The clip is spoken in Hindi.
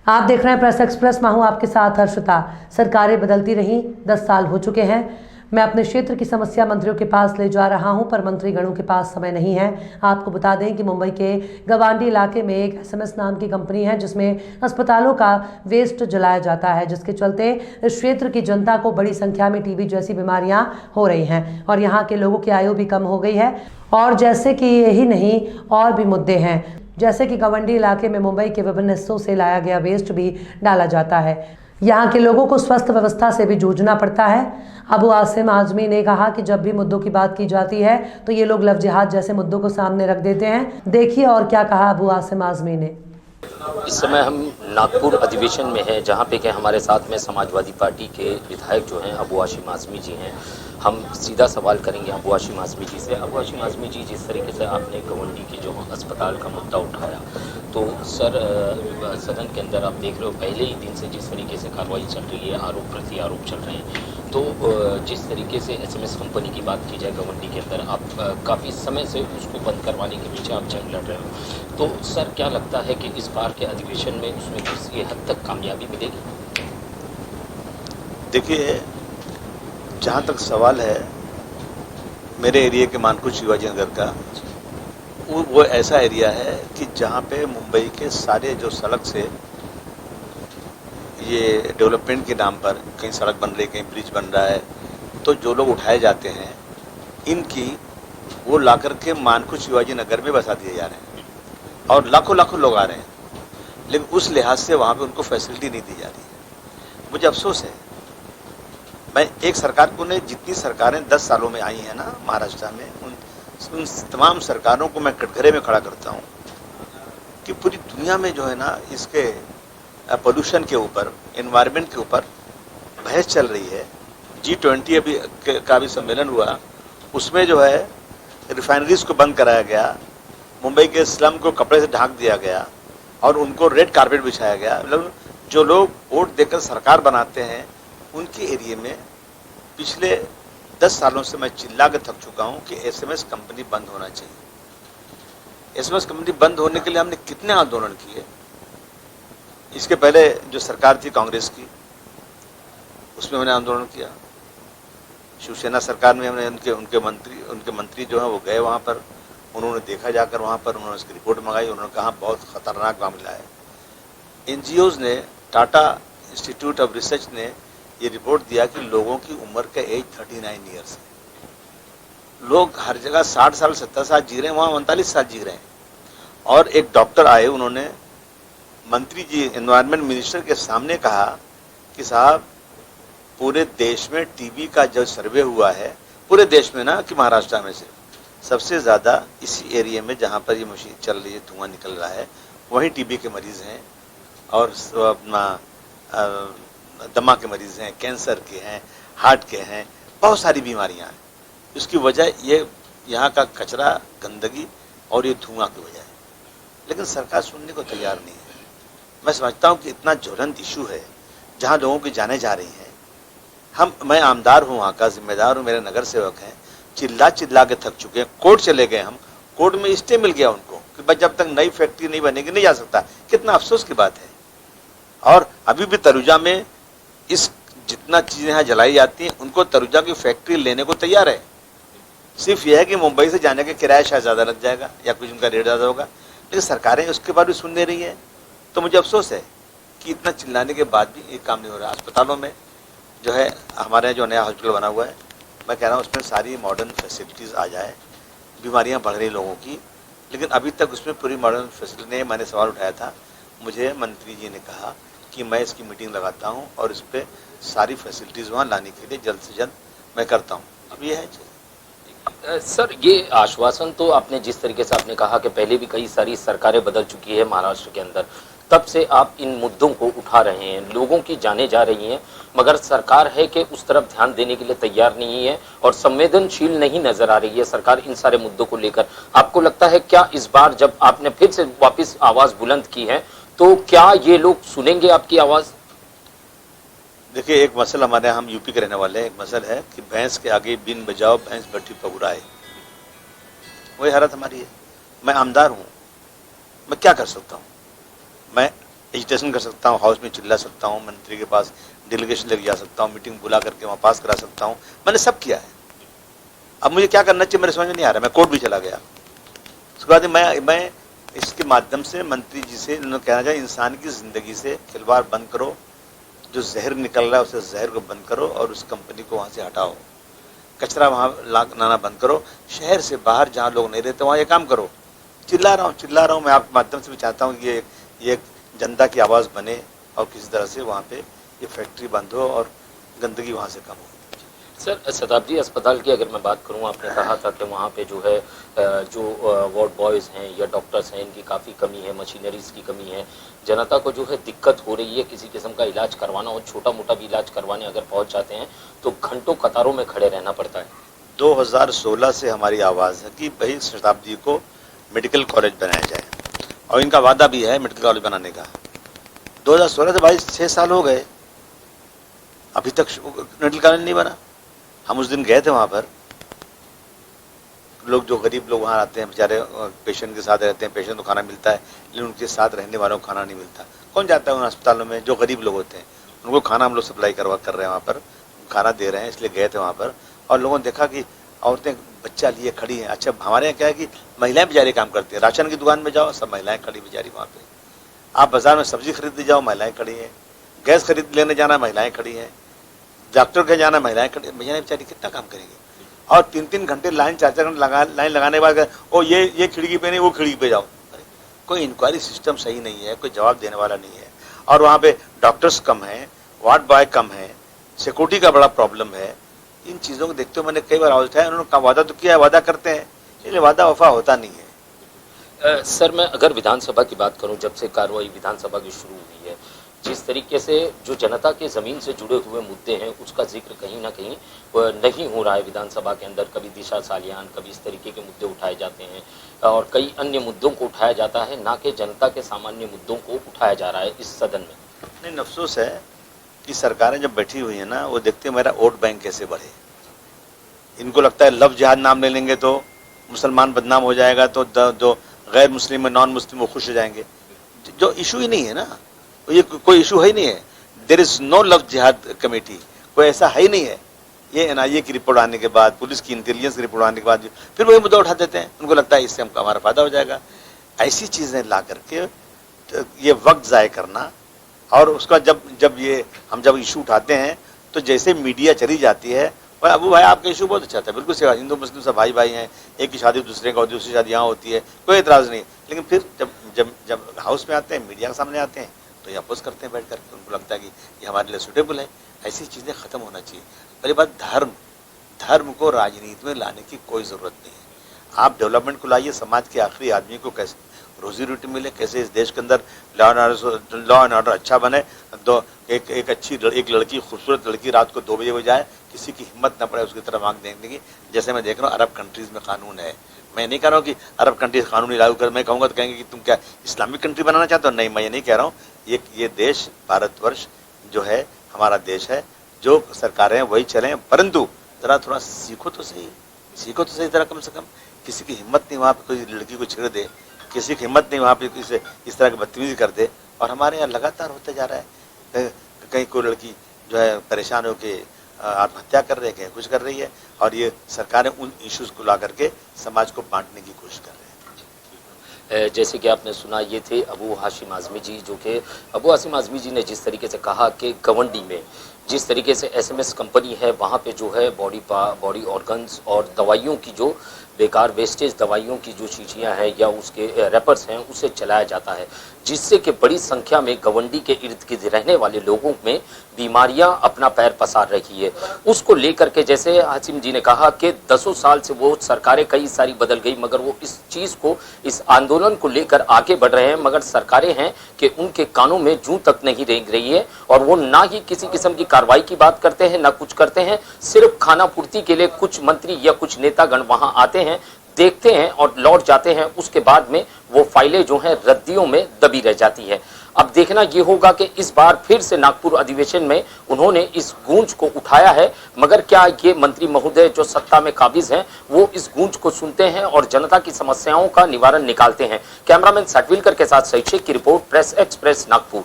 आप देख रहे हैं प्रेस एक्सप्रेस। मैं हूं आपके साथ हर्षिता। सरकारें बदलती रहीं, 10 साल हो चुके हैं। मैं अपने क्षेत्र की समस्या मंत्रियों के पास ले जा रहा हूं, पर मंत्रीगणों के पास समय नहीं है। आपको बता दें कि मुंबई के गवांडी इलाके में एक SMS नाम की कंपनी है, जिसमें अस्पतालों का वेस्ट जलाया जाता है, जिसके चलते इस क्षेत्र की जनता को बड़ी संख्या में TB जैसी बीमारियां हो रही हैं और यहाँ के लोगों की आयु भी कम हो गई है। और जैसे कि यही नहीं, और भी मुद्दे हैं, जैसे कि गवांडी इलाके में मुंबई के विभिन्न हिस्सों से लाया गया वेस्ट भी डाला जाता है। यहाँ के लोगों को स्वास्थ्य व्यवस्था से भी जूझना पड़ता है। अबू आसिम आजमी ने कहा कि जब भी मुद्दों की बात की जाती है तो ये लोग लव जिहाद जैसे मुद्दों को सामने रख देते हैं। देखिए और क्या कहा अबू आसिम आजमी ने। इस समय हम नागपुर अधिवेशन में हैं, जहां पे कि हमारे साथ में समाजवादी पार्टी के विधायक जो हैं अबू हाशिम आजमी जी हैं। हम सीधा सवाल करेंगे अबू हाशिम आजमी जी से। अबू हाशिम आजमी जी, जिस तरीके से आपने गवंडी के जो अस्पताल का मुद्दा उठाया, तो सर सदन के अंदर आप देख रहे हो पहले ही दिन से जिस तरीके से कार्रवाई चल रही है, आरोप प्रति आरोप चल रहे हैं। तो जिस तरीके से SMS कंपनी की बात की जाए गवंडी के अंदर, आप काफ़ी समय से उसको बंद करवाने के पीछे आप जंग लड़ रहे हो। तो सर क्या लगता है कि इस बार के अधिवेशन में उसमें किसी हद तक कामयाबी मिलेगी? देखिए, जहाँ तक सवाल है मेरे एरिया के मानकुश शिवाजी नगर का, वो ऐसा एरिया है कि जहाँ पे मुंबई के सारे जो सड़क से ये डेवलपमेंट के नाम पर कहीं सड़क बन रही, कहीं ब्रिज बन रहा है, तो जो लोग उठाए जाते हैं इनकी वो ला करके मानकुश शिवाजी नगर में बसा दिए जा रहे हैं और लाखों लाखों लोग आ रहे हैं, लेकिन उस लिहाज से वहाँ पे उनको फैसिलिटी नहीं दी जा रही है। मुझे अफसोस है। मैं एक सरकार को ने जितनी सरकारें 10 सालों में आई हैं ना महाराष्ट्र में, उन तमाम सरकारों को मैं कटघरे में खड़ा करता हूँ कि पूरी दुनिया में जो है ना इसके पोल्यूशन के ऊपर, एनवायरनमेंट के ऊपर बहस चल रही है। G20 अभी का भी सम्मेलन हुआ, उसमें जो है रिफाइनरीज को बंद कराया गया, मुंबई के स्लम को कपड़े से ढांक दिया गया और उनको रेड कारपेट बिछाया गया। मतलब जो लोग वोट देकर सरकार बनाते हैं उनके एरिया में पिछले 10 सालों से मैं चिल्ला के थक चुका हूं कि SMS कंपनी बंद होना चाहिए। SMS कंपनी बंद होने के लिए हमने कितने आंदोलन किए। इसके पहले जो सरकार थी कांग्रेस की, उसमें मैंने आंदोलन किया। शिवसेना सरकार में हमने उनके मंत्री जो हैं वो गए वहाँ पर, उन्होंने देखा जाकर वहाँ पर, उन्होंने उसकी रिपोर्ट मंगाई, उन्होंने कहा बहुत खतरनाक मामला है। NGOs ने, टाटा इंस्टीट्यूट ऑफ रिसर्च ने ये रिपोर्ट दिया कि लोगों की उम्र का एज 39 ईयर्स है। लोग हर जगह 60 साल 70 साल जी रहे हैं, वहाँ 39 साल जी रहे हैं। और एक डॉक्टर आए, उन्होंने मंत्री जी, एनवायरनमेंट मिनिस्टर के सामने कहा कि साहब पूरे देश में TB का जो सर्वे हुआ है, पूरे देश में ना कि महाराष्ट्र में सिर्फ सबसे ज़्यादा इसी एरिया में जहाँ पर ये मशीन चल रही है, धुआं निकल रहा है, वहीं TB के मरीज़ हैं और अपना दमा के मरीज़ हैं, कैंसर के हैं, हार्ट के हैं, बहुत सारी बीमारियाँ हैं। इसकी वजह ये यहाँ का कचरा, गंदगी और ये धुआं की वजह है। लेकिन सरकार सुनने को तैयार नहीं है। मैं समझता हूँ कि इतना ज्वलंत इशू है जहाँ लोगों की जाने जा रही हैं। मैं आमदार हूँ, वहाँ का जिम्मेदार हूँ, मेरे नगर सेवक हैं, चिल्ला चिल्ला के थक चुके हैं। कोर्ट चले गए हम, कोर्ट में स्टे मिल गया उनको कि भाई जब तक नई फैक्ट्री नहीं बनेगी नहीं जा सकता। कितना अफसोस की बात है। और अभी भी तरुजा में इस जितना चीज़ें यहाँ जलाई जाती हैं, उनको तरुजा की फैक्ट्री लेने को तैयार है। सिर्फ यह है कि मुंबई से जाने का किराया शायद ज़्यादा लग जाएगा या कुछ उनका रेट ज़्यादा होगा, लेकिन सरकारें उसके बाद भी सुन नहीं रही है। तो मुझे अफसोस है कि इतना चिल्लाने के बाद भी एक काम नहीं हो रहा। अस्पतालों में जो है हमारे यहाँ जो नया हॉस्पिटल बना हुआ है, मैं कह रहा हूँ उसमें सारी मॉडर्न फैसिलिटीज़ आ जाए। बीमारियाँ बढ़ रही लोगों की, लेकिन अभी तक उसमें पूरी मॉडर्न फैसिलिटी नहीं। मैंने सवाल उठाया था, मुझे मंत्री जी ने कहा कि मैं इसकी मीटिंग लगाता हूँ और इस पर सारी फैसिलिटीज़ वहाँ लाने के लिए जल्द से जल्द मैं करता हूँ। अब ये है सर, ये आश्वासन तो आपने जिस तरीके से आपने कहा कि पहले भी कई सारी सरकारें बदल चुकी है महाराष्ट्र के अंदर, तब से आप इन मुद्दों को उठा रहे हैं, लोगों की जाने जा रही हैं, मगर सरकार है कि उस तरफ ध्यान देने के लिए तैयार नहीं है और संवेदनशील नहीं नजर आ रही है सरकार इन सारे मुद्दों को लेकर। आपको लगता है क्या इस बार जब आपने फिर से वापस आवाज बुलंद की है तो क्या ये लोग सुनेंगे आपकी आवाज? देखिए, एक मसल हमारे यहाँ, हम यूपी के रहने वाले हैं, एक मसल है कि भैंस के आगे बीन बजाओ भैंस बट्टी पगुराए। वही हालत हमारी है। मैं आमदार हूँ, मैं क्या कर सकता हूँ? मैं एजिटेशन कर सकता हूँ, हाउस में चिल्ला सकता हूँ, मंत्री के पास डेलीगेशन लेके जा सकता हूँ, मीटिंग बुला करके वहाँ पास करा सकता हूँ, मैंने सब किया है। अब मुझे क्या करना चाहिए मेरे समझ में नहीं आ रहा, मैं कोर्ट भी चला गया। उसके बाद मैं इसके माध्यम से मंत्री जी से कहना चाहिए, इंसान की ज़िंदगी से खिलवाड़ बंद करो, जो जहर निकल रहा है उसे जहर को बंद करो और उस कंपनी को वहाँ से हटाओ, कचरा वहाँ लाना बंद करो, शहर से बाहर जहाँ लोग नहीं रहते वहाँ ये काम करो। चिल्ला रहा हूँ मैं आपके माध्यम से भी चाहता हूँ कि ये जनता की आवाज़ बने और किसी तरह से वहाँ पे ये फैक्ट्री बंद हो और गंदगी वहाँ से कम हो। सर, शताब्दी अस्पताल की अगर मैं बात करूं, आपने कहा था कि वहाँ पे जो है जो वार्ड बॉयज़ हैं या डॉक्टर्स हैं, इनकी काफ़ी कमी है, मशीनरीज़ की कमी है, जनता को जो है दिक्कत हो रही है किसी किस्म का इलाज करवाना, और छोटा मोटा भी इलाज करवाने अगर पहुँच जाते हैं तो घंटों कतारों में खड़े रहना पड़ता है। 2016 से हमारी आवाज़ है कि भाई शताब्दी को मेडिकल कॉलेज बनाया जाए, और इनका वादा भी है मेडिकल कॉलेज बनाने का। 2016 से भाई 6 साल हो गए, अभी तक मेडिकल कॉलेज नहीं बना। हम उस दिन गए थे वहाँ पर, लोग जो गरीब लोग वहाँ आते हैं बेचारे, पेशेंट के साथ रहते हैं, पेशेंट को खाना मिलता है लेकिन उनके साथ रहने वालों को खाना नहीं मिलता। कौन जाता है उन अस्पतालों में जो गरीब लोग होते हैं, उनको खाना हम लोग सप्लाई कर रहे हैं, वहाँ पर खाना दे रहे हैं। इसलिए गए थे वहाँ पर और लोगों ने देखा कि औरतें बच्चा लिए खड़ी हैं। अच्छा, हमारे यहाँ क्या है कि महिलाएं बेचारी काम करती हैं, राशन की दुकान में जाओ सब महिलाएं खड़ी बेचारी वहाँ पे, आप बाजार में सब्जी खरीदने जाओ महिलाएं खड़ी हैं, गैस खरीद लेने जाना महिलाएं खड़ी हैं, डॉक्टर के जाना महिलाएं खड़ी, महिलाएं बेचारी कितना काम करेंगी। और 3-3 घंटे लाइन 4-4 घंटे लाइन लगाने के बाद ओ ये खिड़की पे नहीं वो खिड़की पे जाओ। कोई इंक्वायरी सिस्टम सही नहीं है, कोई जवाब देने वाला नहीं है। और वहाँ पे डॉक्टर्स कम हैं, वार्ड बॉय कम है, सिक्योरिटी का बड़ा प्रॉब्लम है। इन चीज़ों को देखते हुए मैंने कई बार आवाज़ उठाया, उन्होंने वादा तो किया है, वादा करते हैं, इसलिए वादा वफा होता नहीं है। सर, मैं अगर विधानसभा की बात करूं, जब से कार्रवाई विधानसभा की शुरू हुई है, जिस तरीके से जो जनता के ज़मीन से जुड़े हुए मुद्दे हैं उसका जिक्र कहीं ना कहीं नहीं हो रहा है विधानसभा के अंदर। कभी दिशा सालियान, कभी इस तरीके के मुद्दे उठाए जाते हैं और कई अन्य मुद्दों को उठाया जाता है, ना कि जनता के सामान्य मुद्दों को उठाया जा रहा है इस सदन में। नहीं, अफसोस है कि सरकारें जब बैठी हुई है ना, वो देखते हैं मेरा वोट बैंक कैसे बढ़े। इनको लगता है लव जिहाद नाम ले लेंगे तो मुसलमान बदनाम हो जाएगा, तो जो गैर मुस्लिम नॉन मुस्लिम वो खुश हो जाएंगे। जो इशू ही नहीं है ना, ये कोई इशू है ही नहीं है। देयर इज नो लव जिहाद कमेटी, कोई ऐसा है ही नहीं है। ये एनआईए की रिपोर्ट आने के बाद, पुलिस की इंटेलिजेंस की रिपोर्ट आने के बाद फिर वही मुद्दा उठा देते हैं। उनको लगता है इससे हमको हमारा फायदा हो जाएगा। ऐसी चीज़ें ला करके ये वक्त ज़ाय करना, और उसका जब जब इशू उठाते हैं तो जैसे मीडिया चली जाती है, अबू भाई आपका इशू बहुत अच्छा था, बिल्कुल सेवा, हिंदू मुस्लिम सब भाई भाई हैं, एक की शादी दूसरे का, दूसरी शादी यहाँ होती है, कोई एतराज़ नहीं। लेकिन फिर जब हाउस में आते हैं, मीडिया के सामने आते हैं तो ये अपोज करते हैं बैठ कर, उनको लगता है कि ये हमारे लिए सूटेबल है। ऐसी चीज़ें ख़त्म होना चाहिए। पहली बात, धर्म को राजनीति में लाने की कोई ज़रूरत नहीं है। आप डेवलपमेंट को लाइए, समाज के आखिरी आदमी को कैसे रोजी रोटी मिले, कैसे इस देश के अंदर लॉ एंड ऑर्डर अच्छा बने, एक लड़की, खूबसूरत लड़की रात को 2 बजे हो जाए, किसी की हिम्मत न पड़े उसकी तरफ आंख देखने की। जैसे मैं देख रहा हूँ अरब कंट्रीज़ में कानून है। मैं नहीं कह रहा हूँ कि अरब कंट्रीज कानून नहीं लागू कर, मैं कहूँगा तो कहेंगे कि तुम क्या इस्लामिक कंट्री बनाना चाहते हो। नहीं, मैं ये नहीं कह रहा हूँ। ये देश, भारतवर्ष जो है हमारा देश है, जो सरकारें वही चलें, परंतु ज़रा थोड़ा सीखो तो सही ज़रा, कम से कम। किसी की हिम्मत नहीं वहाँ पर कोई लड़की को छेड़ दे, किसी की हिम्मत नहीं वहाँ पे इस तरह की बदतमीजी कर दे। और हमारे यहाँ लगातार होते जा रहा है, कहीं कोई लड़की जो है परेशान होकर आत्महत्या कर रही है, कहीं कुछ कर रही है, और ये सरकारें उन इश्यूज़ को ला करके समाज को बांटने की कोशिश कर रहे हैं। जैसे कि आपने सुना, ये थे अबू हाशिम आज़मी जी, जो कि अबू हाशिम आज़मी जी ने जिस तरीके से कहा कि गवंडी में जिस तरीके से SMS कंपनी है, वहाँ पे जो है बॉडी ऑर्गन्स और दवाइयों की जो बेकार वेस्टेज दवाइयों की जो शीशियाँ हैं या उसके रैपर्स हैं, उसे चलाया जाता है, जिससे कि बड़ी संख्या में गवंडी के इर्द गिर्द रहने वाले लोगों में बीमारियां अपना पैर पसार रही है। उसको लेकर के, जैसे हाशिम जी ने कहा कि 10 साल से वो सरकारें कई सारी बदल गई, मगर वो इस चीज़ को, इस आंदोलन को लेकर आगे बढ़ रहे हैं, मगर सरकारें हैं कि उनके कानों में जूं तक नहीं रेंग रही है, और वो ना ही किसी किस्म की कार्रवाई की बात करते हैं, ना कुछ करते हैं। सिर्फ खाना पूर्ति के लिए कुछ मंत्री या कुछ नेतागण वहां आते हैं, देखते हैं और लौट जाते हैं। उसके बाद में वो फाइलें जो हैं रद्दियों में दबी रह जाती है। अब देखना ये होगा कि इस बार फिर से नागपुर अधिवेशन में उन्होंने इस गूंज को उठाया है, मगर क्या ये मंत्री महोदय जो सत्ता में काबिज हैं वो इस गूंज को सुनते हैं और जनता की समस्याओं का निवारण निकालते हैं। कैमरामैन सटविलकर के साथ सही शेख की रिपोर्ट, प्रेस एक्सप्रेस नागपुर।